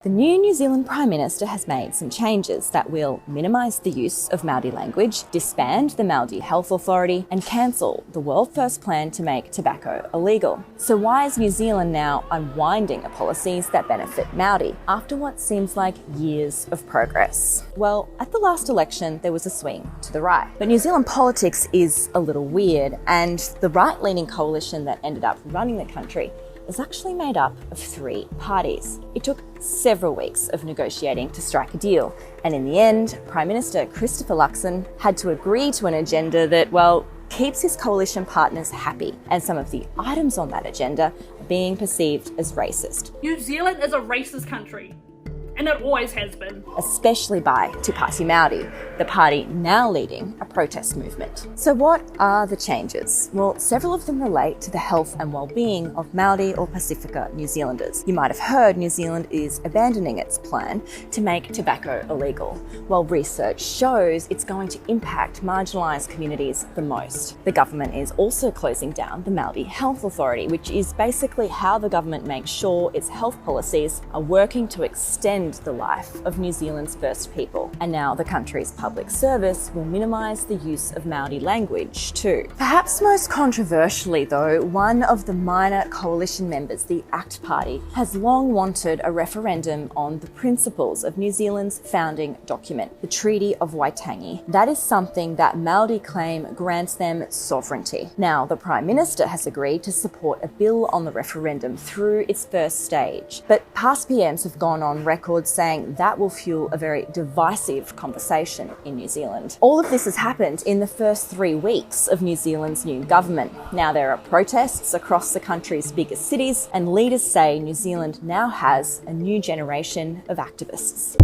The new New Zealand Prime Minister has made some changes that will minimise the use of Māori language, disband the Māori Health Authority, and cancel the world-first plan to make tobacco illegal. So why is New Zealand now unwinding policies that benefit Māori after what seems like years of progress? Well, at the last election, there was a swing to the right. But New Zealand politics is a little weird, and the right-leaning coalition that ended up running the country is actually made up of three parties. It took several weeks of negotiating to strike a deal, and in the end, Prime Minister Christopher Luxon had to agree to an agenda that, well, keeps his coalition partners happy, and some of the items on that agenda are being perceived as racist. New Zealand is a racist country, and it always has been. Especially by Te Pāti Māori, the party now leading a protest movement. So what are the changes? Well, several of them relate to the health and well-being of Māori or Pacifica New Zealanders. You might have heard New Zealand is abandoning its plan to make tobacco illegal, while research shows it's going to impact marginalised communities the most. The government is also closing down the Māori Health Authority, which is basically how the government makes sure its health policies are working to extend the life of New Zealand's first people. And now the country's public service will minimise the use of Māori language too. Perhaps most controversially though, one of the minor coalition members, the ACT Party, has long wanted a referendum on the principles of New Zealand's founding document, the Treaty of Waitangi. That is something that Māori claim grants them sovereignty. Now, the Prime Minister has agreed to support a bill on the referendum through its first stage, but past PMs have gone on record saying that will fuel a very divisive conversation in New Zealand. All of this has happened in the first 3 weeks of New Zealand's new government. Now there are protests across the country's biggest cities, and leaders say New Zealand now has a new generation of activists.